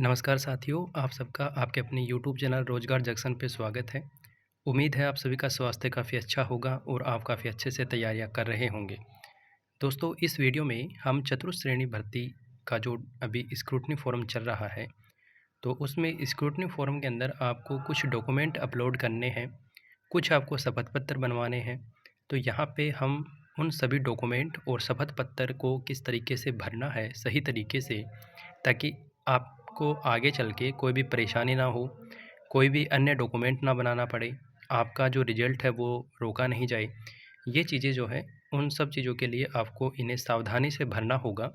नमस्कार साथियों, आप सबका आपके अपने यूट्यूब चैनल रोजगार जंक्शन पे स्वागत है। उम्मीद है आप सभी का स्वास्थ्य काफ़ी अच्छा होगा और आप काफ़ी अच्छे से तैयारियां कर रहे होंगे। दोस्तों, इस वीडियो में हम चतुर्थ श्रेणी भर्ती का जो अभी स्क्रूटनी फॉर्म चल रहा है, तो उसमें स्क्रूटनी फॉर्म के अंदर आपको कुछ डॉक्यूमेंट अपलोड करने हैं, कुछ आपको शपथ पत्र बनवाने हैं। तो यहाँ पे हम उन सभी डॉक्यूमेंट और शपथ पत्र को किस तरीके से भरना है सही तरीके से, ताकि आपको आगे चल के कोई भी परेशानी ना हो, कोई भी अन्य डॉक्यूमेंट ना बनाना पड़े, आपका जो रिज़ल्ट है वो रोका नहीं जाए। ये चीज़ें जो है, उन सब चीज़ों के लिए आपको इन्हें सावधानी से भरना होगा।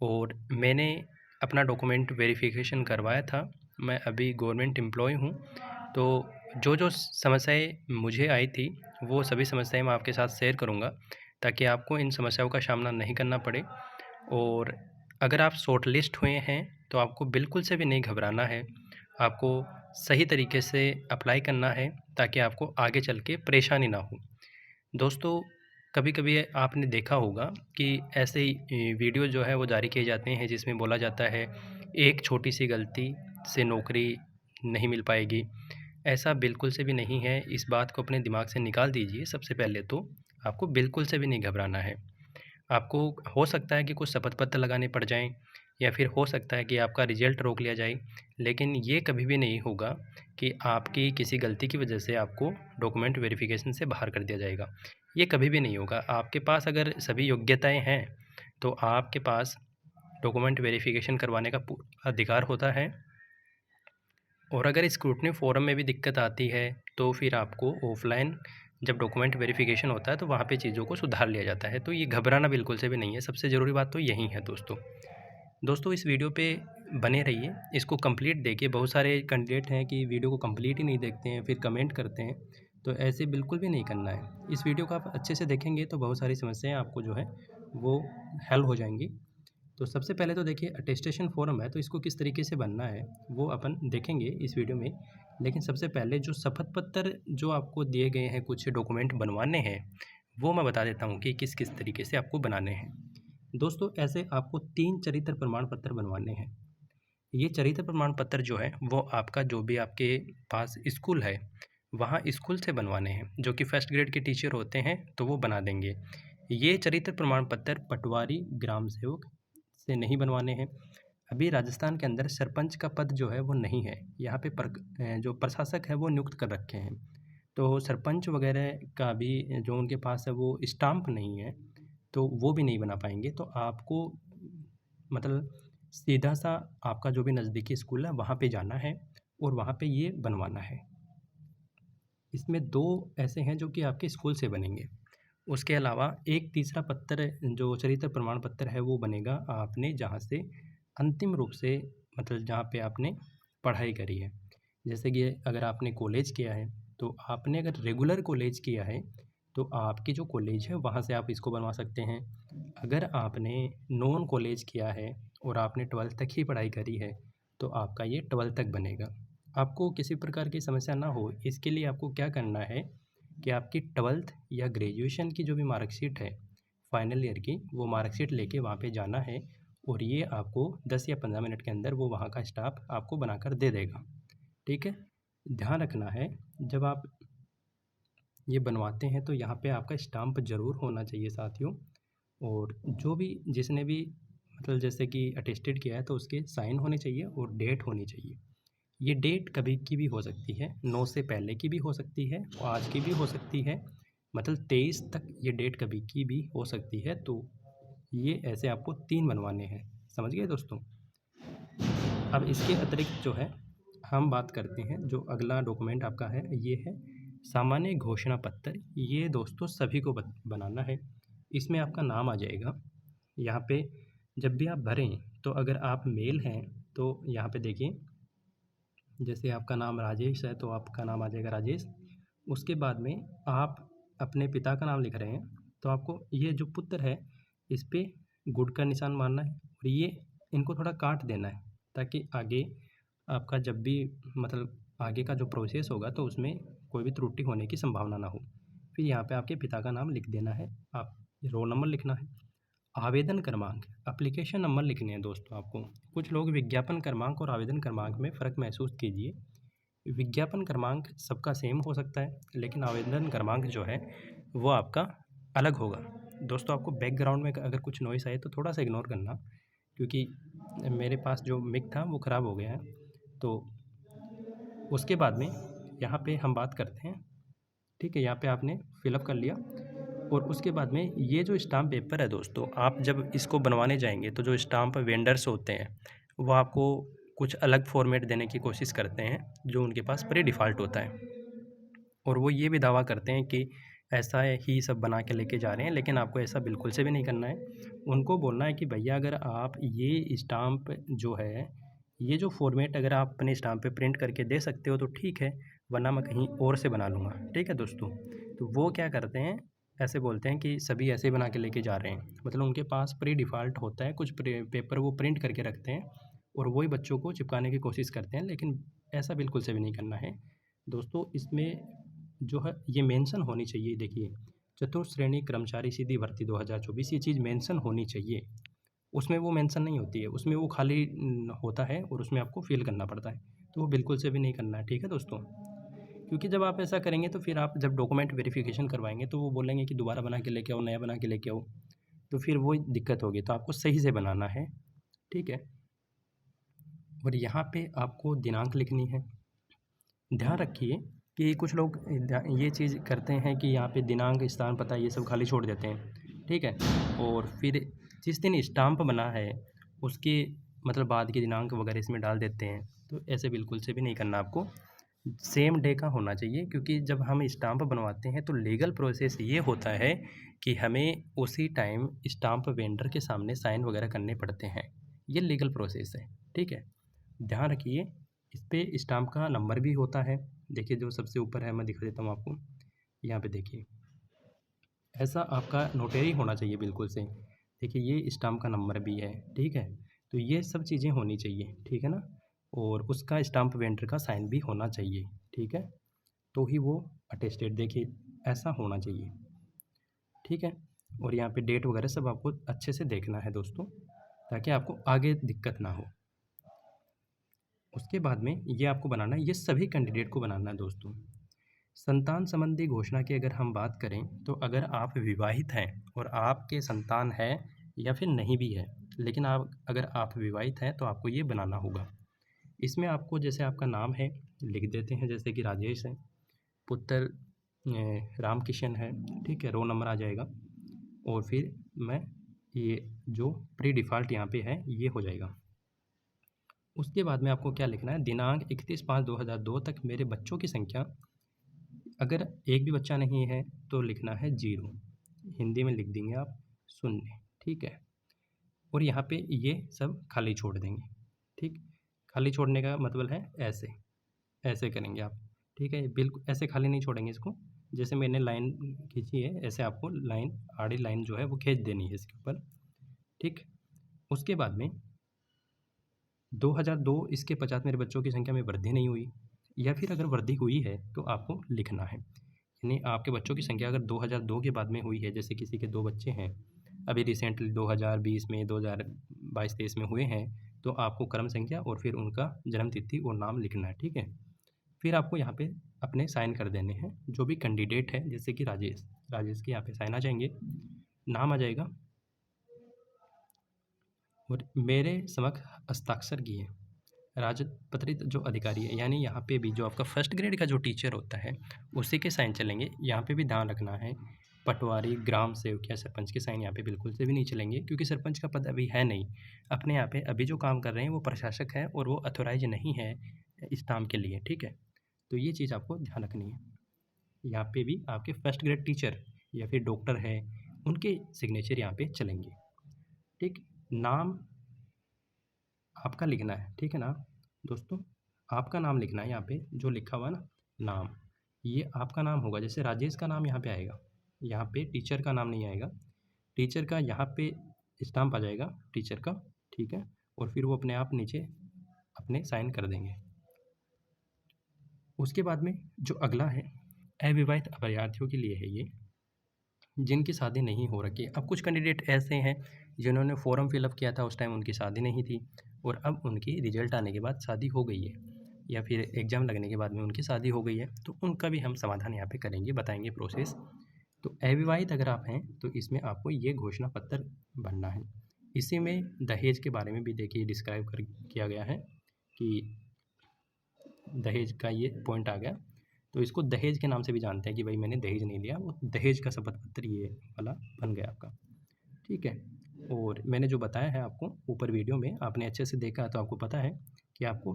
और मैंने अपना डॉक्यूमेंट वेरिफ़िकेशन करवाया था। मैं अभी गवर्नमेंट एम्प्लॉय हूँ, तो जो समस्याएँ मुझे आई थी, वो सभी समस्याएँ मैं आपके साथ शेयर करूँगा, ताकि आपको इन समस्याओं का सामना नहीं करना पड़े। और अगर आप शॉर्टलिस्ट हुए हैं, तो आपको बिल्कुल से भी नहीं घबराना है। आपको सही तरीके से अप्लाई करना है, ताकि आपको आगे चल के परेशानी ना हो। दोस्तों, कभी-कभी आपने देखा होगा कि ऐसे ही वीडियो जो है वो जारी किए जाते हैं, जिसमें बोला जाता है, एक छोटी-सी गलती से नौकरी नहीं मिल पाएगी। ऐसा बिल्कुल से भी नहीं है। इस बात को अपने दिमाग से निकाल दीजिए। सबसे पहले तो आपको बिल्कुल से भी नहीं घबराना है। आपको हो सकता है कि कुछ शपथ पत्र लगाने पड़ जाएँ, या फिर हो सकता है कि आपका रिज़ल्ट रोक लिया जाए, लेकिन ये कभी भी नहीं होगा कि आपकी किसी गलती की वजह से आपको डॉक्यूमेंट वेरिफ़िकेशन से बाहर कर दिया जाएगा। ये कभी भी नहीं होगा। आपके पास अगर सभी योग्यताएँ हैं, तो आपके पास डॉक्यूमेंट वेरिफ़िकेशन करवाने का पूरा अधिकार होता है। और अगर स्क्रूटनी फ़ोरम में भी दिक्कत आती है, तो फिर आपको ऑफ़लाइन जब डॉक्यूमेंट वेरिफ़िकेशन होता है, तो वहाँ पे चीज़ों को सुधार लिया जाता है। तो ये घबराना बिल्कुल से भी नहीं है। सबसे ज़रूरी बात तो यही है दोस्तों। दोस्तों, इस वीडियो पे बने रहिए, इसको कंप्लीट देखिए। बहुत सारे कैंडिडेट हैं कि वीडियो को कंप्लीट ही नहीं देखते हैं, फिर कमेंट करते हैं। तो ऐसे बिल्कुल भी नहीं करना है। इस वीडियो को आप अच्छे से देखेंगे, तो बहुत सारी समस्याएँ आपको जो है वो हल हो जाएँगी। तो सबसे पहले तो देखिए, अटेस्टेशन फ़ॉर्म है, तो इसको किस तरीके से भरना है, वो अपन देखेंगे इस वीडियो में। लेकिन सबसे पहले जो शपथ पत्र जो आपको दिए गए हैं, कुछ डॉक्यूमेंट बनवाने हैं, वो मैं बता देता हूँ कि किस-किस तरीके से आपको बनाने हैं। दोस्तों, ऐसे आपको 3 चरित्र प्रमाण पत्र बनवाने हैं। ये चरित्र प्रमाण पत्र जो है, वो आपका जो भी आपके पास स्कूल है, वहाँ स्कूल से बनवाने हैं। जो कि फर्स्ट ग्रेड के टीचर होते हैं, तो वो बना देंगे। ये चरित्र प्रमाण पत्र पटवारी ग्राम सेवक से नहीं बनवाने हैं। अभी राजस्थान के अंदर सरपंच का पद जो है वो नहीं है। यहाँ पे जो प्रशासक है वो नियुक्त कर रखे हैं। तो सरपंच वगैरह का भी जो उनके पास है वो स्टाम्प नहीं है, तो वो भी नहीं बना पाएँगे। तो आपको मतलब सीधा-सा आपका जो भी नज़दीकी स्कूल है वहाँ पे जाना है और वहाँ पे ये बनवाना है। इसमें 2 ऐसे हैं जो कि आपके स्कूल से बनेंगे। उसके अलावा एक तीसरा पत्र जो चरित्र प्रमाण पत्र है वो बनेगा आपने जहाँ से अंतिम रूप से, मतलब जहाँ पे आपने पढ़ाई करी है। जैसे कि अगर आपने कॉलेज किया है, तो आपने अगर रेगुलर कॉलेज किया है, तो आपकी जो कॉलेज है वहाँ से आप इसको बनवा सकते हैं। अगर आपने नॉन कॉलेज किया है और आपने 12th तक ही पढ़ाई करी है, तो आपका ये 12th तक बनेगा। आपको किसी प्रकार की समस्या ना हो, इसके लिए आपको क्या करना है कि आपकी 12th या ग्रेजुएशन की जो भी मार्कशीट है, फाइनल ईयर की, वो मार्कशीट लेके वहाँ पे जाना है, और ये आपको 10 या 15 मिनट के अंदर वो वहाँ का स्टाफ आपको बनाकर दे देगा। ठीक है? ध्यान रखना है, जब आप ये बनवाते हैं, तो यहाँ पे आपका स्टाम्प ज़रूर होना चाहिए साथियों। और जो भी जिसने भी मतलब जैसे कि अटेस्टेड किया है, तो उसके साइन होने चाहिए और डेट होनी चाहिए। ये डेट कभी की भी हो सकती है, 9 से पहले की भी हो सकती है और आज की भी हो सकती है। मतलब 23 तक ये डेट कभी की भी हो सकती है। तो ये ऐसे आपको 3 बनवाने हैं। समझ गए दोस्तों? अब इसके अतिरिक्त जो है, हम बात करते हैं, जो अगला डॉक्यूमेंट आपका है, ये है सामान्य घोषणा पत्र। ये दोस्तों सभी को बनाना है। इसमें आपका नाम आ जाएगा। यहाँ पे जब भी आप भरें, तो अगर आप मेल हैं, तो यहाँ पे देखिए, जैसे आपका नाम राजेश है, तो आपका नाम आ जाएगा राजेश। उसके बाद में आप अपने पिता का नाम लिख रहे हैं, तो आपको ये जो पुत्र है, इस पे गुड का निशान मारना है, और ये इनको थोड़ा काट देना है, ताकि आगे आपका जब भी मतलब आगे का जो प्रोसेस होगा, तो उसमें कोई भी त्रुटि होने की संभावना ना हो। फिर यहाँ पे आपके पिता का नाम लिख देना है, आप रोल नंबर लिखना है। आवेदन क्रमांक, एप्लीकेशन नंबर लिखने हैं दोस्तों आपको। कुछ लोग विज्ञापन क्रमांक और आवेदन क्रमांक में फ़र्क महसूस कीजिए। विज्ञापन क्रमांक सबका सेम हो सकता है, लेकिन आवेदन क्रमांक जो है वो आपका अलग होगा। दोस्तों आपको बैकग्राउंड में अगर कुछ नॉइस आए तो थोड़ा सा इग्नोर करना, क्योंकि मेरे पास जो मिक था वो ख़राब हो गया है। तो उसके बाद में यहाँ पे हम बात करते हैं, ठीक है। यहाँ पे आपने फिलअप कर लिया और उसके बाद में ये जो स्टाम्प पेपर है दोस्तों, आप जब इसको बनवाने जाएंगे तो जो स्टाम्प वेंडर्स होते हैं वो आपको कुछ अलग फॉर्मेट देने की कोशिश करते हैं जो उनके पास प्री डिफ़ॉल्ट होता है, और वो ये भी दावा करते हैं कि ऐसा ही सब बना के लेके जा रहे हैं, लेकिन आपको ऐसा बिल्कुल से भी नहीं करना है। उनको बोलना है कि भैया अगर आप ये स्टाम्प जो है, ये जो फॉर्मेट अगर आप अपने स्टाम्प पे प्रिंट करके दे सकते हो तो ठीक है, वरना मैं कहीं और से बना लूँगा। ठीक है दोस्तों? तो वो क्या करते हैं, ऐसे बोलते हैं कि सभी ऐसे ही बना के लेके जा रहे हैं। मतलब उनके पास प्री डिफ़ॉल्ट होता है, कुछ पेपर वो प्रिंट करके रखते हैं और वही बच्चों को चिपकाने की कोशिश करते हैं, लेकिन ऐसा बिल्कुल से भी नहीं करना है। दोस्तों इसमें जो है ये मेंशन होनी चाहिए, देखिए, चतुर्थ श्रेणी कर्मचारी सीधी भर्ती 2024 ये चीज़ मेंशन होनी चाहिए। उसमें वो मेंशन नहीं होती है, उसमें वो खाली होता है और उसमें आपको फ़िल करना पड़ता है। तो वो बिल्कुल से भी नहीं करना है, ठीक है दोस्तों? क्योंकि जब आप ऐसा करेंगे तो फिर आप जब डॉक्यूमेंट वेरिफ़िकेशन करवाएँगे तो वो बोलेंगे कि दोबारा बना के लेके आओ, नया बना के लेके आओ, तो फिर वो दिक्कत होगी। तो आपको सही से बनाना है, ठीक है? और यहाँ पे आपको दिनांक लिखनी है। ध्यान रखिए कि कुछ लोग ये चीज़ करते हैं कि यहाँ पे दिनांक, स्थान, पता ये सब खाली छोड़ देते हैं, ठीक है? और फिर जिस दिन स्टाम्प बना है उसके मतलब बाद की दिनांक वगैरह इसमें डाल देते हैं, तो ऐसे बिल्कुल से भी नहीं करना आपको। सेम डे का होना चाहिए, क्योंकि जब हम स्टाम्प बनवाते हैं तो लीगल प्रोसेस ये होता है कि हमें उसी टाइम स्टाम्प वेंडर के सामने साइन वगैरह करने पड़ते हैं। ये लीगल प्रोसेस है, ठीक है? ध्यान रखिए, इस पे स्टाम्प का नंबर भी होता है। देखिए जो सबसे ऊपर है, मैं दिखा देता हूँ आपको। यहाँ पे देखिए, ऐसा आपका नोटेरी होना चाहिए बिल्कुल से। देखिए ये स्टाम्प का नंबर भी है, ठीक है? तो ये सब चीज़ें होनी चाहिए, ठीक है ना? और उसका स्टाम्प वेंडर का साइन भी होना चाहिए, ठीक है? तो ही वो अटेस्टेड, देखिए ऐसा होना चाहिए, ठीक है? और यहाँ पे डेट वगैरह सब आपको अच्छे से देखना है दोस्तों, ताकि आपको आगे दिक्कत ना हो। उसके बाद में ये आपको बनाना है, ये सभी कैंडिडेट को बनाना है दोस्तों। संतान संबंधी घोषणा की अगर हम बात करें तो अगर आप विवाहित हैं और आपके संतान है या फिर नहीं भी है, लेकिन अगर आप विवाहित हैं तो आपको ये बनाना होगा। इसमें आपको जैसे आपका नाम है लिख देते हैं, जैसे कि राजेश है, पुत्र रामकिशन है, ठीक है, रोल नंबर आ जाएगा, और फिर मैं ये जो प्री डिफ़ॉल्ट यहाँ पे है ये हो जाएगा। उसके बाद में आपको क्या लिखना है, दिनांक 31/5/2002 तक मेरे बच्चों की संख्या, अगर एक भी बच्चा नहीं है तो लिखना है 0, हिंदी में लिख देंगे आप 0, ठीक है? और यहाँ पे ये सब खाली छोड़ देंगे, ठीक? खाली छोड़ने का मतलब है ऐसे, ऐसे करेंगे आप, ठीक है? बिल्कुल ऐसे खाली नहीं छोड़ेंगे इसको, जैसे मैंने लाइन खींची है ऐसे आपको लाइन, आड़ी लाइन जो है वो खींच देनी है इसके ऊपर, ठीक? उसके बाद में 2002 इसके पश्चात मेरे बच्चों की संख्या में वृद्धि नहीं हुई, या फिर अगर वृद्धि हुई है तो आपको लिखना है। यानी आपके बच्चों की संख्या अगर 2002 के बाद में हुई है, जैसे किसी के 2 बच्चे हैं, अभी रिसेंटली 2020 में, 2022-23 में हुए हैं, तो आपको क्रम संख्या और फिर उनका जन्म तिथि और नाम लिखना है, ठीक है? फिर आपको यहाँ पे अपने साइन कर देने हैं, जो भी कैंडिडेट है, जैसे कि राजेश, राजेश के यहाँ पे साइन आ जाएंगे, नाम आ जाएगा, और मेरे समक्ष हस्ताक्षर किए राजपत्रित जो अधिकारी है, यानी यहाँ पे भी जो आपका फर्स्ट ग्रेड का जो टीचर होता है उसी के साइन चलेंगे। यहाँ पे भी ध्यान रखना है, पटवारी, ग्राम सेवक या सरपंच के साइन यहाँ पे बिल्कुल से भी नहीं चलेंगे, क्योंकि सरपंच का पद अभी है नहीं अपने यहाँ पे। अभी जो काम कर रहे हैं वो प्रशासक है और वो अथोराइज नहीं है इस काम के लिए, ठीक है? तो ये चीज़ आपको ध्यान रखनी है। यहाँ पे भी आपके फर्स्ट ग्रेड टीचर या फिर डॉक्टर है, उनके सिग्नेचर यहाँ पे चलेंगे, ठीक? नाम आपका लिखना है, ठीक है ना दोस्तों? आपका नाम लिखना है यहाँ पे, जो लिखा हुआ है ना नाम, ये आपका नाम होगा। जैसे राजेश का नाम यहाँ पे आएगा, यहाँ पे टीचर का नाम नहीं आएगा, टीचर का यहाँ पे स्टाम्प आ जाएगा टीचर का, ठीक है? और फिर वो अपने आप नीचे अपने साइन कर देंगे। उसके बाद में जो अगला है, अविवाहित अभ्यर्थियों के लिए है ये, जिनकी शादी नहीं हो रखी है। अब कुछ कैंडिडेट ऐसे हैं जिन्होंने फॉर्म फिलअप किया था उस टाइम उनकी शादी नहीं थी और अब उनकी रिजल्ट आने के बाद शादी हो गई है, या फिर एग्ज़ाम लगने के बाद में उनकी शादी हो गई है, तो उनका भी हम समाधान यहाँ पे करेंगे, बताएंगे प्रोसेस। तो अविवाहित अगर आप हैं तो इसमें आपको ये घोषणा पत्र भरना है। इसी में दहेज के बारे में भी देखिए डिस्क्राइब कर किया गया है कि दहेज का ये पॉइंट आ गया, तो इसको दहेज के नाम से भी जानते हैं कि भाई मैंने दहेज नहीं लिया, वो दहेज का शपथ पत्र ये वाला बन गया आपका, ठीक है। और मैंने जो बताया है आपको ऊपर वीडियो में, आपने अच्छे से देखा तो आपको पता है कि आपको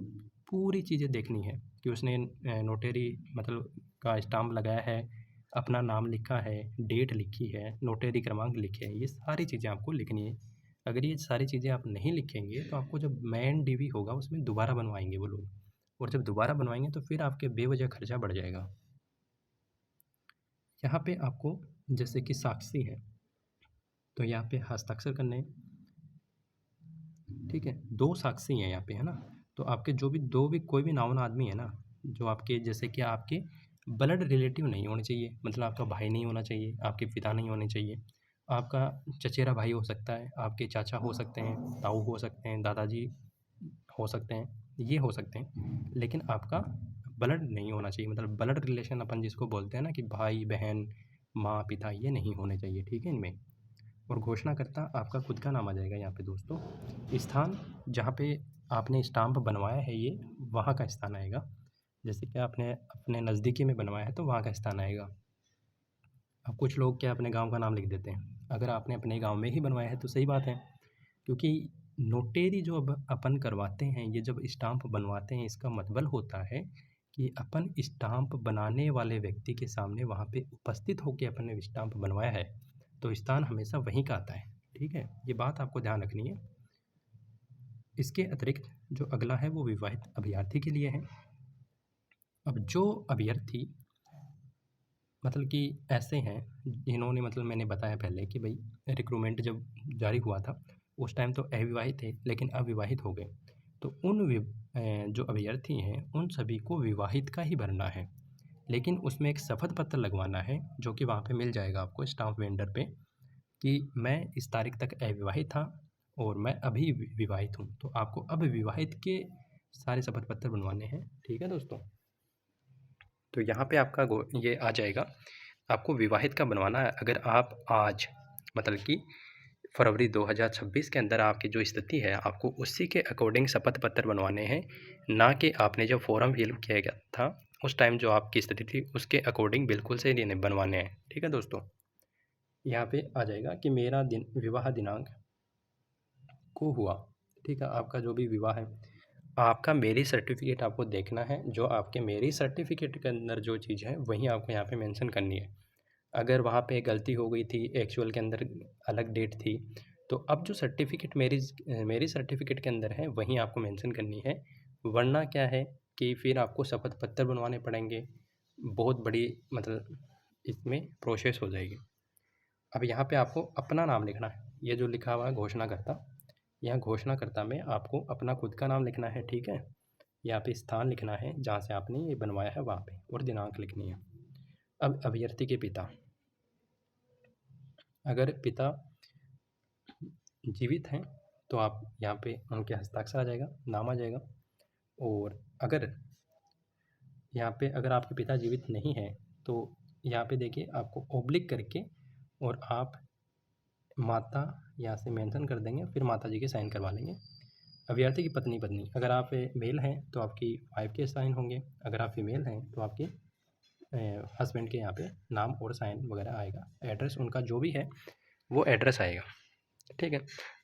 पूरी चीज़ें देखनी है कि उसने नोटेरी मतलब का स्टाम्प लगाया है, अपना नाम लिखा है, डेट लिखी है, नोटेरी क्रमांक लिखे हैं, ये सारी चीज़ें आपको लिखनी है। अगर ये सारी चीज़ें आप नहीं लिखेंगे तो आपको जब मेन डीवी होगा उसमें दोबारा बनवाएंगे वो लोग, और जब दोबारा बनवाएंगे तो फिर आपके बेवजह खर्चा बढ़ जाएगा। यहाँ पे आपको जैसे कि साक्षी है तो यहाँ पे हस्ताक्षर करने हैं, ठीक है। 2 साक्षी हैं यहाँ पे, है ना। तो आपके जो भी 2 भी कोई भी नामवान आदमी है ना, जो आपके जैसे कि आपके ब्लड रिलेटिव नहीं होने चाहिए, मतलब आपका भाई नहीं होना चाहिए, आपके पिता नहीं होने चाहिए, आपका चचेरा भाई हो सकता है, आपके चाचा हो सकते हैं, ताऊ हो सकते हैं, दादाजी हो सकते हैं, ये हो सकते हैं, लेकिन आपका ब्लड नहीं होना चाहिए, मतलब ब्लड रिलेशन अपन जिसको बोलते हैं ना कि भाई बहन माँ पिता, ये नहीं होने चाहिए, ठीक है इनमें। और घोषणाकर्ता आपका खुद का नाम आ जाएगा यहाँ पे दोस्तों। स्थान जहाँ पे आपने स्टाम्प बनवाया है ये, वहाँ का स्थान आएगा। जैसे कि आपने अपने नज़दीकी में बनवाया है तो वहाँ का स्थान आएगा। अब कुछ लोग क्या अपने गांव का नाम लिख देते हैं, अगर आपने अपने गांव में ही बनवाया है तो सही बात है, क्योंकि नोटेरी जो अब अपन करवाते हैं, ये जब स्टाम्प बनवाते हैं, इसका मतलब होता है कि अपन स्टाम्प बनाने वाले व्यक्ति के सामने वहाँ पे उपस्थित होकर अपन ने स्टाम्प बनवाया है, तो स्थान हमेशा वहीं का आता है, ठीक है। ये बात आपको ध्यान रखनी है। इसके अतिरिक्त जो अगला है वो विवाहित अभ्यर्थी के लिए है। अब जो अभ्यर्थी मतलब कि ऐसे हैं जिन्होंने, मतलब मैंने बताया पहले कि भाई रिक्रूटमेंट जब जारी हुआ था उस टाइम तो अविवाहित थे लेकिन अविवाहित हो गए, तो जो अभ्यर्थी हैं उन सभी को विवाहित का ही भरना है, लेकिन उसमें एक शपथ पत्र लगवाना है जो कि वहाँ पे मिल जाएगा आपको स्टाम्प वेंडर पे, कि मैं इस तारीख तक अविवाहित था और मैं अभी विवाहित हूँ, तो आपको अब विवाहित के सारे शपथ पत्र बनवाने हैं, ठीक है दोस्तों। तो यहाँ पे आपका ये आ जाएगा, आपको विवाहित का बनवाना है। अगर आप आज मतलब कि फरवरी 2026 के अंदर आपकी जो स्थिति है आपको उसी के अकॉर्डिंग शपथ पत्र बनवाने हैं, ना कि आपने जब फॉर्म फिल किया गया था उस टाइम जो आपकी स्थिति थी उसके अकॉर्डिंग बिल्कुल से नहीं बनवाने हैं, ठीक है दोस्तों। यहाँ पे आ जाएगा कि मेरा विवाह दिनांक को हुआ, ठीक है। आपका जो भी विवाह है, आपका मैरिज सर्टिफिकेट आपको देखना है, जो आपके मैरिज सर्टिफिकेट के अंदर जो चीज़ है वही आपको यहाँ पे मेंशन करनी है। अगर वहाँ पे गलती हो गई थी, एक्चुअल के अंदर अलग डेट थी, तो अब जो सर्टिफिकेट मैरिज सर्टिफिकेट के अंदर है वहीं आपको मेंशन करनी है, वरना क्या है कि फिर आपको शपथ पत्र बनवाने पड़ेंगे, बहुत बड़ी मतलब इसमें प्रोसेस हो जाएगी। अब यहाँ पे आपको अपना नाम लिखना है, ये जो लिखा हुआ है घोषणाकर्ता, यहाँ घोषणाकर्ता में आपको अपना खुद का नाम लिखना है, ठीक है। यहाँ पे स्थान लिखना है जहाँ से आपने ये बनवाया है वहाँ पे, और दिनांक लिखनी है। अब अभ्यर्थी के पिता, अगर पिता जीवित हैं तो आप यहाँ पे उनके हस्ताक्षर आ जाएगा, नाम आ जाएगा। और अगर यहाँ पे अगर आपके पिता जीवित नहीं हैं तो यहाँ पे देखिए आपको ओब्लिक करके और आप माता यहाँ से मेंशन कर देंगे, फिर माता जी के साइन करवा लेंगे। अभ्यर्थी की पत्नी, अगर आप मेल हैं तो आपकी वाइफ के साइन होंगे, अगर आप फीमेल हैं तो आपके हस्बैंड के यहाँ पे नाम और साइन वगैरह आएगा, एड्रेस उनका जो भी है वो एड्रेस आएगा, ठीक है।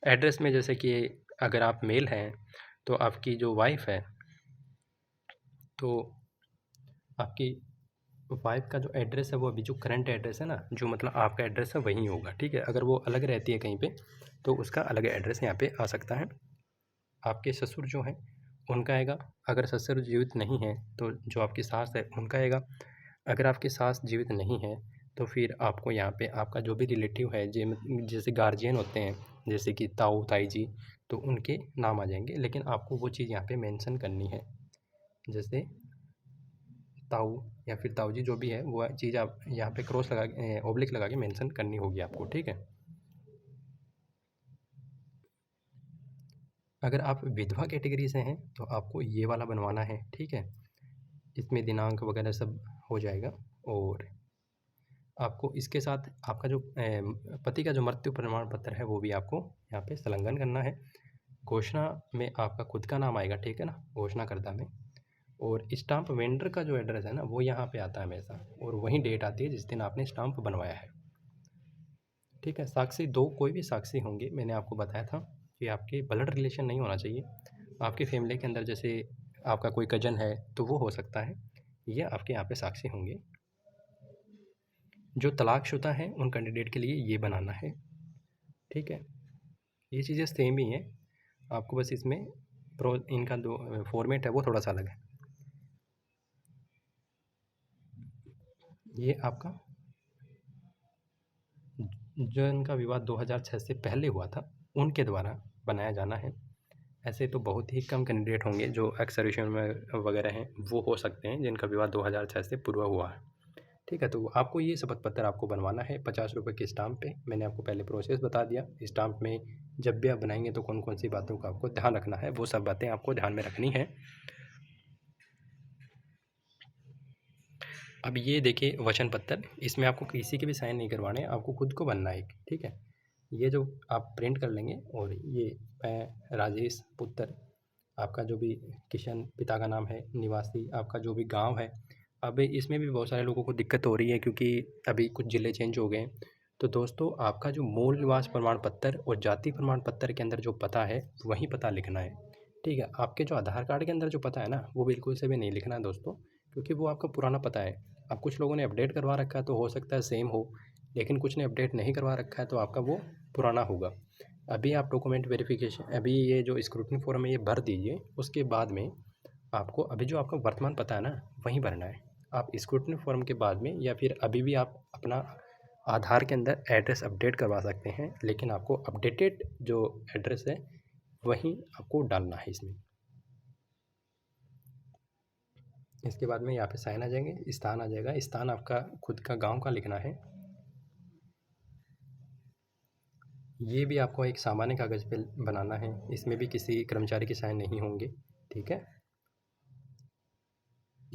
एड्रेस में जैसे कि अगर आप मेल हैं तो आपकी जो वाइफ है तो आपकी वाइफ का जो एड्रेस है वो अभी जो करंट एड्रेस है ना, जो मतलब आपका एड्रेस है वही होगा, ठीक है। अगर वो अलग रहती है कहीं पे तो उसका अलग एड्रेस यहाँ पे आ सकता है। आपके ससुर जो हैं उनका आएगा, अगर ससुर जीवित नहीं है तो जो आपकी सास है उनका आएगा, अगर आपकी सास जीवित नहीं है तो फिर आपको यहाँ पे आपका जो भी रिलेटिव है जैसे गार्जियन होते हैं, जैसे कि ताऊ ताई जी, तो उनके नाम आ जाएंगे, लेकिन आपको वो चीज़ यहाँ पे मेंशन करनी है, जैसे ताऊ या फिर ताऊ जी जो भी है वो चीज़ आप यहाँ पे क्रॉस लगा के ओब्लिक लगा के मेंशन करनी होगी आपको, ठीक है। अगर आप विधवा कैटेगरी से हैं तो आपको ये वाला बनवाना है, ठीक है। इसमें दिनांक वगैरह सब हो जाएगा और आपको इसके साथ आपका जो पति का जो मृत्यु प्रमाण पत्र है वो भी आपको यहाँ पे संलग्न करना है। घोषणा में आपका खुद का नाम आएगा, ठीक है ना, घोषणाकर्ता में। और स्टाम्प वेंडर का जो एड्रेस है ना वो यहाँ पे आता है हमेशा, और वही डेट आती है जिस दिन आपने स्टाम्प बनवाया है, ठीक है। साक्षी दो कोई भी साक्षी होंगे, मैंने आपको बताया था कि आपके ब्लड रिलेशन नहीं होना चाहिए। आपकी फैमिली के अंदर जैसे आपका कोई कजन है तो वो हो सकता है, ये आपके यहाँ पे साक्षी होंगे। जो तलाकशुदा हैं उन कैंडिडेट के लिए ये बनाना है, ठीक है। ये चीज़ें सेम ही हैं, आपको बस इसमें प्रो इनका जो फॉर्मेट है वो थोड़ा सा अलग है। ये आपका जो इनका विवाह 2006 से पहले हुआ था उनके द्वारा बनाया जाना है। ऐसे तो बहुत ही कम कैंडिडेट होंगे जो एक्स सर्विसमैन में वगैरह हैं, वो हो सकते हैं जिनका विवाह 2006 से पूर्व हुआ है, ठीक है। तो आपको ये शपथ पत्र आपको बनवाना है 50 रुपये के स्टाम्प पे। मैंने आपको पहले प्रोसेस बता दिया। स्टाम्प में जब भी आप बनाएंगे तो कौन कौन सी बातों का आपको ध्यान रखना है, वो सब बातें आपको ध्यान में रखनी है। अब ये देखिए वचन पत्र, इसमें आपको किसी के भी साइन नहीं करवाने, आपको खुद को बनना है, ठीक है। ये जो आप प्रिंट कर लेंगे, और ये मैं राजेश पुत्र, आपका जो भी किशन पिता का नाम है, निवासी आपका जो भी गांव है। अब इसमें भी बहुत सारे लोगों को दिक्कत हो रही है क्योंकि अभी कुछ ज़िले चेंज हो गए हैं। तो दोस्तों आपका जो मूल निवास प्रमाण पत्र और जाति प्रमाण पत्र के अंदर जो पता है वही पता लिखना है, ठीक है। आपके जो आधार कार्ड के अंदर जो पता है ना वो बिल्कुल से भी नहीं लिखना है दोस्तों, क्योंकि वो आपका पुराना पता है। अब कुछ लोगों ने अपडेट करवा रखा है तो हो सकता है सेम हो, लेकिन कुछ ने अपडेट नहीं करवा रखा है तो आपका वो पुराना होगा। अभी आप डॉक्यूमेंट वेरिफिकेशन, अभी ये जो स्क्रूटनी फॉर्म है ये भर दीजिए, उसके बाद में आपको अभी जो आपका वर्तमान पता है ना वहीं भरना है। आप स्क्रूटनी फॉर्म के बाद में या फिर अभी भी आप अपना आधार के अंदर एड्रेस अपडेट करवा सकते हैं, लेकिन आपको अपडेटेड जो एड्रेस है वहीं आपको डालना है इसमें। इसके बाद में यहाँ पे साइन आ जाएंगे, स्थान आ जाएगा, स्थान आपका खुद का गांव का लिखना है। ये भी आपको एक सामान्य कागज़ पे बनाना है, इसमें भी किसी कर्मचारी के साइन नहीं होंगे, ठीक है।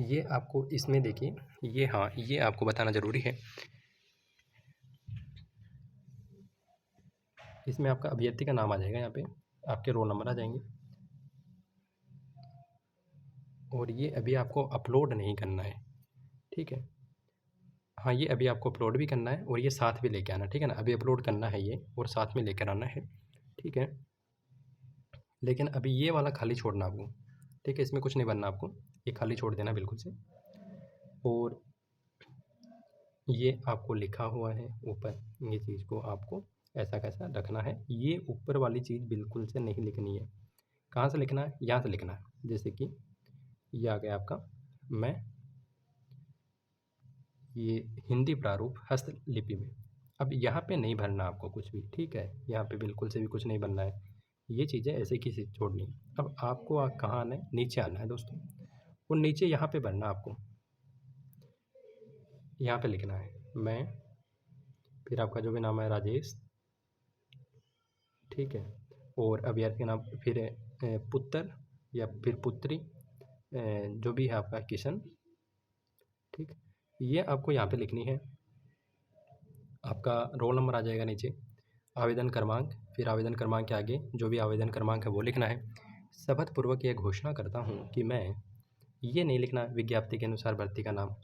ये आपको इसमें देखिए, ये हाँ ये आपको बताना ज़रूरी है, इसमें आपका अभ्यर्थी का नाम आ जाएगा, यहाँ पे आपके रोल नंबर आ जाएंगे, और ये अभी आपको अपलोड नहीं करना है, ठीक है। हाँ ये अभी आपको अपलोड भी करना है और ये साथ भी लेके आना, ठीक है ना। अभी अपलोड करना है ये और साथ में लेकर आना है, ठीक है। लेकिन अभी ये वाला खाली छोड़ना आपको, ठीक है, इसमें कुछ नहीं बनना आपको, ये खाली छोड़ देना बिल्कुल से। और ये आपको लिखा हुआ है ऊपर, ये चीज़ को आपको ऐसा कैसा रखना है। ये ऊपर वाली चीज़ बिल्कुल से नहीं लिखनी है। कहाँ से लिखना है, यहाँ से लिखना है। जैसे कि ये आ गया आपका, मैं ये हिंदी प्रारूप हस्तलिपि में। अब यहाँ पे नहीं भरना आपको कुछ भी, ठीक है, यहाँ पे बिल्कुल से भी कुछ नहीं बनना है, ये चीज़ें ऐसे की छोड़नी है। अब आपको कहाँ आना है, नीचे आना है दोस्तों, और नीचे यहाँ पे भरना आपको, यहाँ पे लिखना है मैं, फिर आपका जो भी नाम है राजेश, ठीक है। और अभ्यर्थी का नाम, फिर पुत्र या फिर पुत्री, जो भी है आपका किशन, ठीक। ये आपको यहाँ पे लिखनी है। आपका रोल नंबर आ जाएगा नीचे, आवेदन क्रमांक, फिर आवेदन क्रमांक के आगे जो भी आवेदन क्रमांक है वो लिखना है। शपथ पूर्वक यह घोषणा करता हूँ कि मैं, ये नहीं लिखना विज्ञप्ति के अनुसार भर्ती का नाम,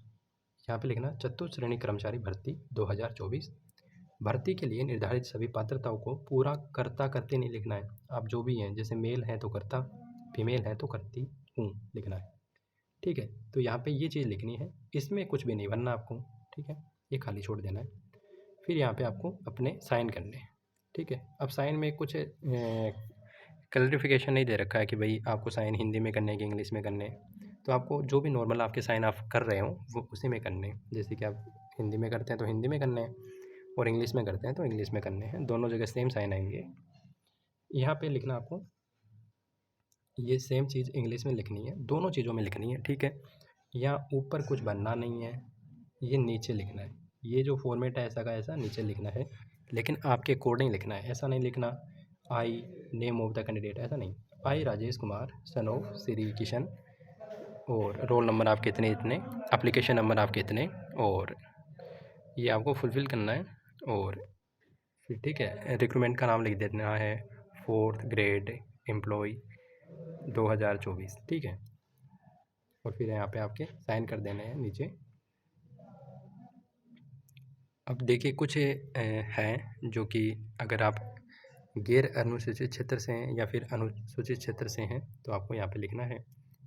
यहाँ पे लिखना चतुश्रेणी कर्मचारी भर्ती 2024। भर्ती के लिए निर्धारित सभी पात्रताओं को पूरा करता करते नहीं लिखना है। आप जो भी हैं, जैसे मेल है तो करता, फीमेल है तो करती हूँ लिखना है, ठीक है। तो यहाँ पे ये चीज़ लिखनी है, इसमें कुछ भी नहीं बनना आपको, ठीक है, ये खाली छोड़ देना है। फिर यहाँ पे आपको अपने साइन करने हैं, ठीक है। अब साइन में कुछ क्लैरिफिकेशन नहीं दे रखा है कि भाई आपको साइन हिंदी में करने हैं कि इंग्लिश में करने हैं। तो आपको जो भी नॉर्मल आपके साइन आप कर रहे हो वो उसी में करने हैं। जैसे कि आप हिंदी में करते हैं तो हिंदी में करने हैं, और इंग्लिश में करते हैं तो इंग्लिश में करने हैं, दोनों जगह सेम साइन आएंगे। यहाँ पे लिखना आपको, ये सेम चीज़ इंग्लिश में लिखनी है, दोनों चीज़ों में लिखनी है, ठीक है। यहाँ ऊपर कुछ बनना नहीं है, ये नीचे लिखना है। ये जो फॉर्मेट है ऐसा का ऐसा नीचे लिखना है, लेकिन आपके अकॉर्डिंग लिखना है। ऐसा नहीं लिखना I name of the candidate, ऐसा नहीं, आई राजेश कुमार, सन ऑफ श्री किशन, और रोल नंबर आपके इतने इतने, एप्लीकेशन नंबर आपके इतने, और ये आपको फुलफ़िल करना है। और फिर ठीक है, रिक्रूटमेंट का नाम लिख देना है 4th ग्रेड एम्प्लॉय 2024, ठीक है। और फिर यहाँ पे आपके साइन कर देने हैं नीचे। अब देखिए कुछ हैं जो कि अगर आप गैर अनुसूचित क्षेत्र से हैं या फिर अनुसूचित क्षेत्र से हैं तो आपको यहाँ पे लिखना है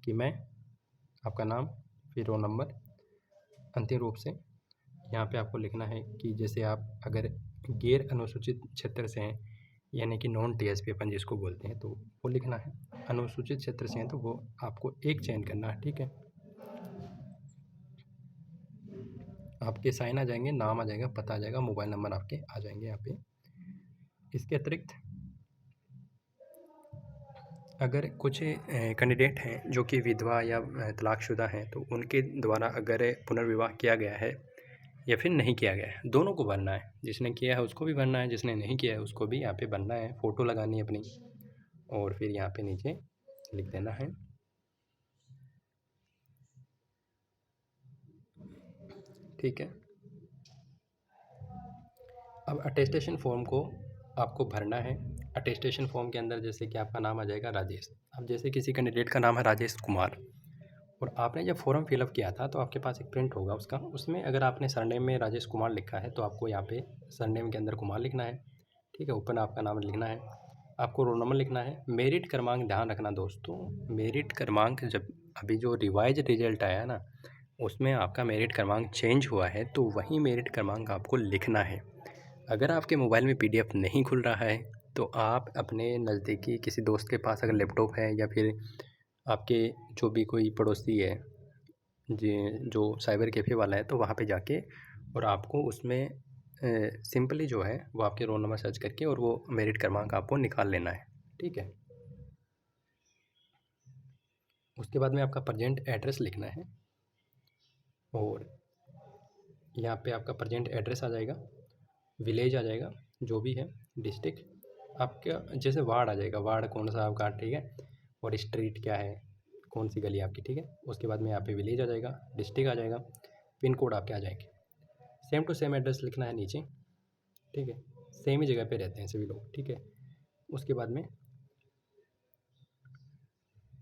कि मैं, आपका नाम, फिर रोल नंबर, अंतिम रूप से यहाँ पे आपको लिखना है कि जैसे आप अगर गैर अनुसूचित क्षेत्र से हैं यानी कि नॉन टीएसपी अपन जिसको बोलते हैं तो वो लिखना है। अनुसूचित क्षेत्र से हैं तो वो आपको एक चयन करना है, ठीक है। आपके साइन आ जाएंगे, नाम आ जाएगा, पता आ जाएगा, मोबाइल नंबर आपके आ जाएंगे यहाँ पे। इसके अतिरिक्त अगर कुछ कैंडिडेट हैं जो कि विधवा या तलाकशुदा हैं तो उनके द्वारा अगर पुनर्विवाह किया गया है या फिर नहीं किया गया है, दोनों को भरना है। जिसने किया है उसको भी भरना है, जिसने नहीं किया है उसको भी यहाँ पे भरना है। फ़ोटो लगानी है अपनी और फिर यहाँ पे नीचे लिख देना है। ठीक है। अब अटेस्टेशन फॉर्म को आपको भरना है। अटेस्टेशन फॉर्म के अंदर जैसे कि आपका नाम आ जाएगा राजेश। अब जैसे किसी कैंडिडेट का नाम है राजेश कुमार और आपने जब फॉर्म फिलअप किया था तो आपके पास एक प्रिंट होगा उसका, उसमें अगर आपने सरनेम में राजेश कुमार लिखा है तो आपको यहाँ पे सरनेम के अंदर कुमार लिखना है, ठीक है। ऊपर आपका नाम लिखना है, आपको रोल नंबर लिखना है। मेरिट क्रमांक ध्यान रखना दोस्तों, मेरिट क्रमांक जब अभी जो रिवाइज रिजल्ट आया है ना उसमें आपका मेरिट क्रमांक चेंज हुआ है तो वही मेरिट क्रमांक आपको लिखना है। अगर आपके मोबाइल में पीडीएफ नहीं खुल रहा है तो आप अपने नज़दीकी किसी दोस्त के पास अगर लैपटॉप है या फिर आपके जो भी कोई पड़ोसी है जी जो साइबर कैफ़े वाला है तो वहाँ पे जाके और आपको उसमें सिंपली जो है वो आपके रोल नंबर सर्च करके और वो मेरिट क्रमांक आपको निकाल लेना है, ठीक है। उसके बाद में आपका प्रेजेंट एड्रेस लिखना है और यहाँ पे आपका प्रेजेंट एड्रेस आ जाएगा, विलेज आ जाएगा जो भी है, डिस्ट्रिक्ट आपका जैसे वार्ड आ जाएगा, वार्ड कौन सा आपका, ठीक है। और स्ट्रीट क्या है, कौन सी गली आपकी, ठीक है। उसके बाद में यहाँ पे विलेज आ जाएगा, डिस्ट्रिक्ट आ जाएगा, पिन कोड आपके आ जाएंगे। सेम टू सेम एड्रेस लिखना है नीचे, ठीक है। सेम ही जगह पे रहते हैं सभी लोग, ठीक है। उसके बाद में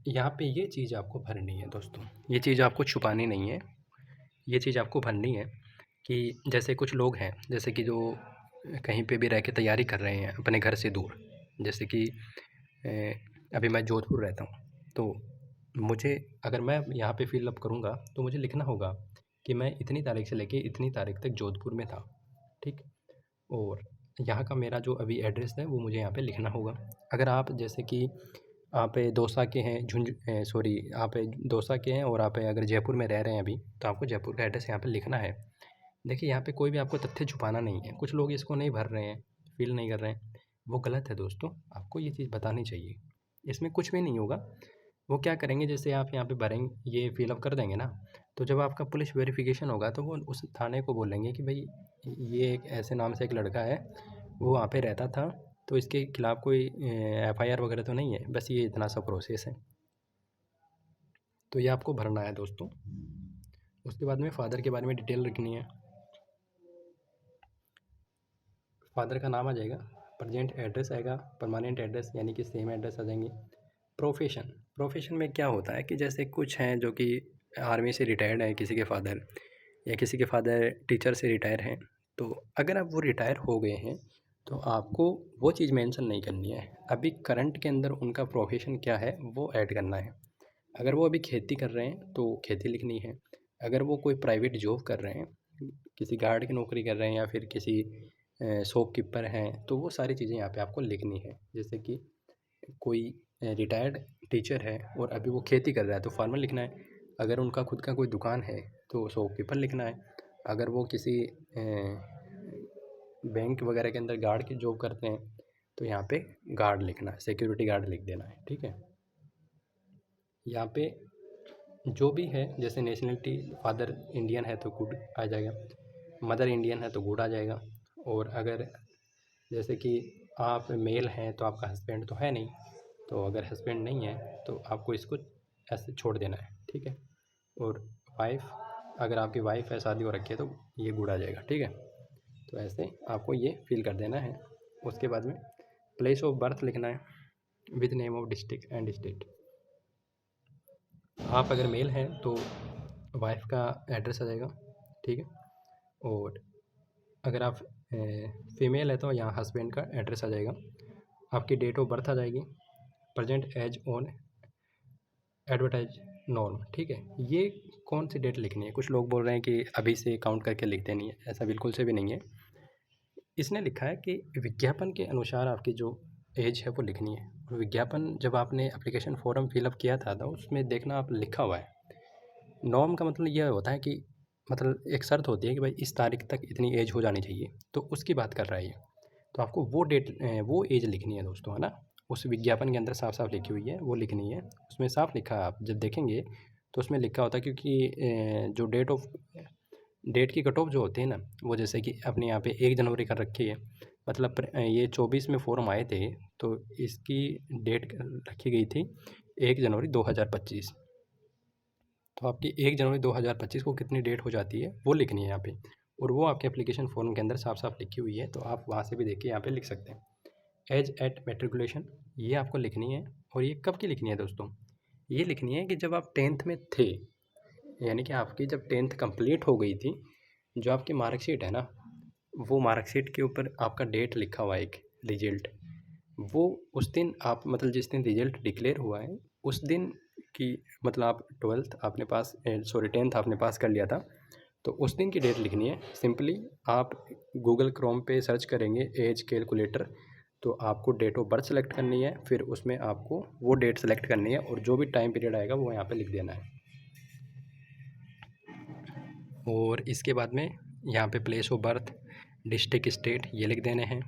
यहाँ पे ये चीज़ आपको भरनी है दोस्तों, ये चीज़ आपको छुपानी नहीं है, ये चीज़ आपको भरनी है कि जैसे कुछ लोग हैं जैसे कि जो कहीं पे भी रह के तैयारी कर रहे हैं अपने घर से दूर, जैसे कि अभी मैं जोधपुर रहता हूँ तो मुझे अगर मैं यहाँ पे फिल अप करूँगा तो मुझे लिखना होगा कि मैं इतनी तारीख से लेके इतनी तारीख तक जोधपुर में था, ठीक। और यहाँ का मेरा जो अभी एड्रेस है वो मुझे यहाँ पे लिखना होगा। अगर आप जैसे कि आप दौसा के हैं, सॉरी आप दौसा के हैं और आप अगर जयपुर में रह रहे हैं अभी तो आपको जयपुर का एड्रेस यहाँ पे लिखना है। देखिए यहाँ पे कोई भी आपको तथ्य छुपाना नहीं है। कुछ लोग इसको नहीं भर रहे हैं, फिल नहीं कर रहे हैं, वो गलत है दोस्तों, आपको ये चीज़ बतानी चाहिए। इसमें कुछ भी नहीं होगा। वो क्या करेंगे, जैसे आप यहाँ पे भरेंगे, ये फिलअप कर देंगे ना, तो जब आपका पुलिस वेरिफिकेशन होगा तो वो उस थाने को बोलेंगे कि भाई ये एक ऐसे नाम से एक लड़का है, वो वहाँ पे रहता था, तो इसके खिलाफ़ कोई एफआईआर वगैरह तो नहीं है, बस ये इतना सा प्रोसेस है। तो ये आपको भरना है दोस्तों। उसके बाद में फ़ादर के बारे में डिटेल लिखनी है। फ़ादर का नाम आ जाएगा, प्रेजेंट एड्रेस आएगा, परमानेंट एड्रेस यानी कि सेम एड्रेस आ जाएंगे। प्रोफेशन में क्या होता है कि जैसे कुछ हैं जो कि आर्मी से रिटायर्ड है किसी के फादर, या किसी के फादर टीचर से रिटायर हैं, तो अगर आप वो रिटायर हो गए हैं तो आपको वो चीज़ मेंशन नहीं करनी है। अभी करंट के अंदर उनका प्रोफेशन क्या है वो ऐड करना है। अगर वो अभी खेती कर रहे हैं तो खेती लिखनी है। अगर वो कोई प्राइवेट जॉब कर रहे हैं, किसी गार्ड की नौकरी कर रहे हैं या फिर किसी शॉपकीपर हैं, तो वो सारी चीज़ें यहाँ पे आपको लिखनी है। जैसे कि कोई रिटायर्ड टीचर है और अभी वो खेती कर रहा है तो फार्मर लिखना है। अगर उनका खुद का कोई दुकान है तो शॉपकीपर लिखना है। अगर वो किसी बैंक वगैरह के अंदर गार्ड की जॉब करते हैं तो यहाँ पे गार्ड लिखना है, सिक्योरिटी गार्ड लिख देना है, ठीक है। यहाँ पे जो भी है, जैसे नेशनलिटी फादर इंडियन है तो गुड आ जाएगा, मदर इंडियन है तो गुड आ जाएगा। और अगर जैसे कि आप मेल हैं तो आपका हस्बैंड तो है नहीं, तो अगर हस्बैंड नहीं है तो आपको इसको ऐसे छोड़ देना है, ठीक है। और वाइफ़, अगर आपकी वाइफ़ है, शादी हो रखी है, तो ये गुड़ आ जाएगा, ठीक है। तो ऐसे आपको ये फिल कर देना है। उसके बाद में प्लेस ऑफ बर्थ लिखना है with name of district and state. आप अगर मेल हैं तो वाइफ़ का एड्रेस आ जाएगा, ठीक है। और अगर आप फीमेल है तो यहाँ हस्बैंड का एड्रेस आ जाएगा। आपकी डेट ऑफ बर्थ आ जाएगी, present age on advertise norm, ठीक है। ये कौन सी डेट लिखनी है? कुछ लोग बोल रहे हैं कि अभी से काउंट करके लिख देनी है, ऐसा बिल्कुल से भी नहीं है। इसने लिखा है कि विज्ञापन के अनुसार आपकी जो एज है वो लिखनी है। और विज्ञापन जब आपने एप्लीकेशन फॉर्म फिलअप किया था तो उसमें देखना आप लिखा हुआ है। नॉर्म का मतलब यह होता है कि मतलब एक शर्त होती है कि भाई इस तारीख तक इतनी एज हो जानी चाहिए, तो उसकी बात कर रहा है ये। तो आपको वो डेट वो एज लिखनी है दोस्तों, है ना। उस विज्ञापन के अंदर साफ साफ लिखी हुई है, वो लिखनी है। उसमें साफ लिखा है, आप जब देखेंगे तो उसमें लिखा होता है, क्योंकि जो डेट की कट ऑफ जो होती है ना, वो जैसे कि अपने यहाँ पे 1 जनवरी कर रखी है, मतलब ये 24 में फॉर्म आए थे, तो इसकी डेट रखी गई थी 1 जनवरी 2025। तो आपकी 1 जनवरी 2025 को कितनी डेट हो जाती है वो लिखनी है यहाँ पे। और वो आपके एप्लीकेशन फॉर्म के अंदर साफ साफ लिखी हुई है, तो आप वहाँ से भी देखिए, यहाँ पे लिख सकते हैं। एज एट मेट्रिकुलेशन, ये आपको लिखनी है। और ये कब की लिखनी है दोस्तों? ये लिखनी है कि जब आप 10th में थे, यानी कि आपकी जब 10th कंप्लीट हो गई थी, जो आपकी मार्कशीट है ना, वो मार्कशीट के ऊपर आपका डेट लिखा हुआ है, एक रिजल्ट, वो उस दिन आप मतलब जिस दिन रिजल्ट डिक्लेयर हुआ है उस दिन की, मतलब आप 12th आपने पास, सॉरी 10th आपने पास कर लिया था, तो उस दिन की डेट लिखनी है। सिंपली आप गूगल क्रोम पे सर्च करेंगे एज कैलकुलेटर, तो आपको डेट ऑफ बर्थ सेलेक्ट करनी है, फिर उसमें आपको वो डेट सेलेक्ट करनी है और जो भी टाइम पीरियड आएगा वो यहाँ पे लिख देना है। और इसके बाद में यहाँ पे place of birth, district, state ये लिख देने हैं।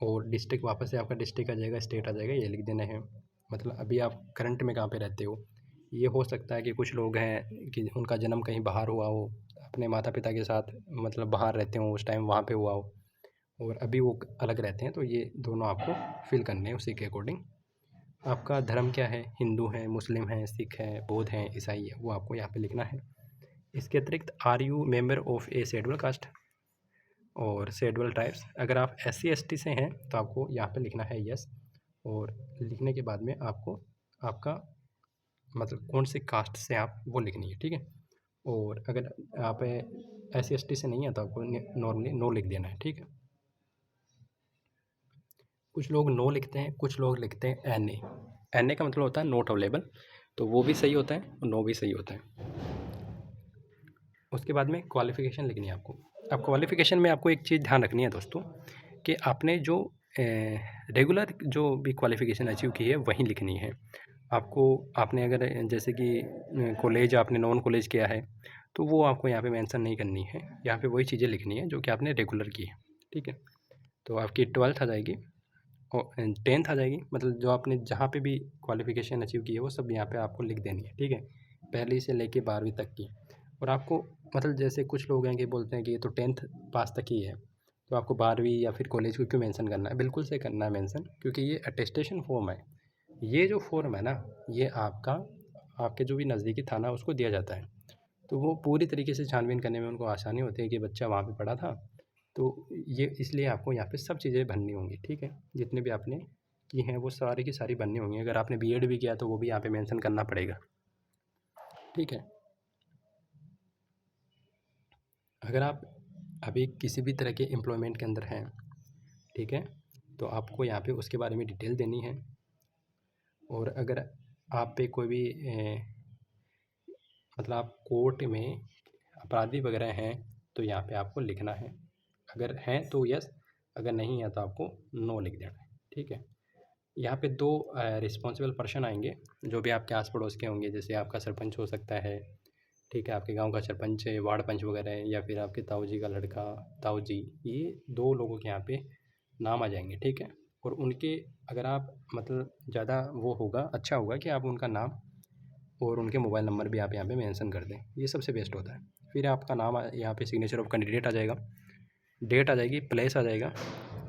और डिस्ट्रिक्ट वापस से आपका डिस्ट्रिक्ट आ जाएगा, स्टेट आ जाएगा, ये लिख देने हैं। मतलब अभी आप करंट में कहाँ पे रहते हो। ये हो सकता है कि कुछ लोग हैं कि उनका जन्म कहीं बाहर हुआ हो, अपने माता पिता के साथ मतलब बाहर रहते हों, उस टाइम वहाँ पे हुआ हो, और अभी वो अलग रहते हैं, तो ये दोनों आपको फिल करने हैं उसी के अकॉर्डिंग। आपका धर्म क्या है, हिंदू है, मुस्लिम है, सिख है, बौद्ध है, ईसाई है, वो आपको यहाँ पे लिखना है। इसके अतिरिक्त are you member of a schedule caste और शेड्यूल ट्राइब्स, अगर आप SC ST से हैं तो आपको यहाँ पे लिखना है यस। और लिखने के बाद में आपको आपका मतलब कौन से कास्ट से आप वो लिखनी है, ठीक है। और अगर आप SC ST से नहीं है तो आपको नॉर्मली नो लिख देना है, ठीक है। कुछ लोग नो लिखते हैं, कुछ लोग लिखते हैं NA। NA का मतलब होता है नॉट अवेलेबल, तो वो भी सही होता है और नो भी सही होता है। उसके बाद में क्वालिफ़िकेशन लिखनी है आपको। अब क्वालिफ़िकेशन में आपको एक चीज़ ध्यान रखनी है दोस्तों, कि आपने जो रेगुलर जो भी क्वालिफ़िकेशन अचीव की है वही लिखनी है आपको। आपने अगर जैसे कि कॉलेज आपने नॉन कॉलेज किया है तो वो आपको यहाँ पे मेंशन नहीं करनी है, यहाँ पे वही चीज़ें लिखनी है जो कि आपने रेगुलर की है, ठीक है। तो आपकी 12th आ जाएगी और 10th आ जाएगी, मतलब जो आपने जहाँ पे भी क्वालिफ़िकेशन अचीव की है वो सब यहाँ पे आपको लिख देनी है, ठीक है। पहली से लेके 12वीं तक की। और आपको मतलब जैसे कुछ लोग हैं कि बोलते हैं कि ये तो 10th पास तक ही है, तो आपको 12वीं या फिर कॉलेज को क्यों मेंशन करना है? बिल्कुल से करना है मेंशन, क्योंकि ये अटेस्टेशन फॉर्म है। ये जो फॉर्म है ना, ये आपका आपके जो भी नज़दीकी थाना उसको दिया जाता है, तो वो पूरी तरीके से छानबीन करने में उनको आसानी होती है कि बच्चा वहाँ पे पढ़ा था। तो ये इसलिए आपको यहाँ पे सब चीज़ें भरनी होंगी, ठीक है। जितने भी आपने की हैं वो सारी की सारी भरनी होंगी। अगर आपने BEd भी किया तो वो भी यहाँ पे मेंशन करना पड़ेगा, ठीक है। अगर आप अभी किसी भी तरह के एम्प्लॉयमेंट के अंदर हैं, ठीक है, तो आपको यहाँ पे उसके बारे में डिटेल देनी है। और अगर आप पे कोई भी मतलब आप कोर्ट में अपराधी वगैरह हैं तो यहाँ पे आपको लिखना है। अगर हैं तो यस, अगर नहीं है तो आपको नो लिख देना है, ठीक है। यहाँ पे 2 रिस्पॉन्सिबल पर्सन आएंगे जो भी आपके आस पड़ोस के होंगे, जैसे आपका सरपंच हो सकता है, ठीक है, आपके गांव का सरपंच है, वार्ड पंच वगैरह है, या फिर आपके ताऊ जी का लड़का, ताऊ जी, ये 2 लोगों के यहाँ पे नाम आ जाएंगे, ठीक है। और उनके अगर आप मतलब ज़्यादा वो होगा, अच्छा होगा कि आप उनका नाम और उनके मोबाइल नंबर भी आप यहाँ पे मेंशन कर दें, ये सबसे बेस्ट होता है। फिर आपका नाम यहाँ पे सिग्नेचर ऑफ कैंडिडेट आ जाएगा, डेट आ जाएगी, प्लेस आ जाएगा।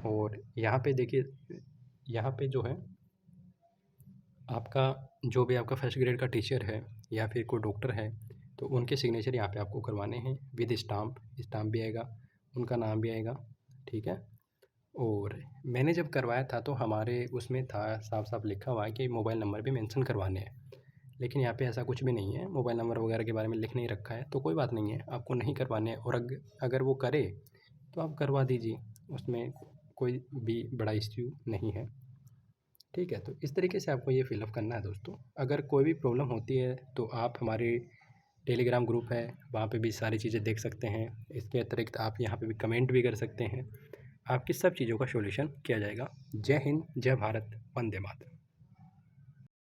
और यहाँ पे देखिए यहाँ पे जो है आपका जो भी आपका फर्स्ट ग्रेड का टीचर है या फिर कोई डॉक्टर है, तो उनके सिग्नेचर यहाँ पे आपको करवाने हैं विद स्टाम्प। स्टाम्प भी आएगा, उनका नाम भी आएगा, ठीक है। और मैंने जब करवाया था तो हमारे उसमें था साफ साफ लिखा हुआ है कि मोबाइल नंबर भी मेंशन करवाने हैं, लेकिन यहाँ पे ऐसा कुछ भी नहीं है, मोबाइल नंबर वगैरह के बारे में लिख नहीं रखा है। तो कोई बात नहीं है, आपको नहीं करवाने हैं। और अगर वो करे तो आप करवा दीजिए, उसमें कोई भी बड़ा इश्यू नहीं है, ठीक है। तो इस तरीके से आपको ये फ़िलअप करना है दोस्तों। अगर कोई भी प्रॉब्लम होती है तो आप हमारे टेलीग्राम ग्रुप है, वहाँ पे भी सारी चीज़ें देख सकते हैं। इसके अतिरिक्त आप यहाँ पे भी कमेंट भी कर सकते हैं, आपकी सब चीज़ों का सॉल्यूशन किया जाएगा। जय हिंद, जय भारत, वंदे मातरम।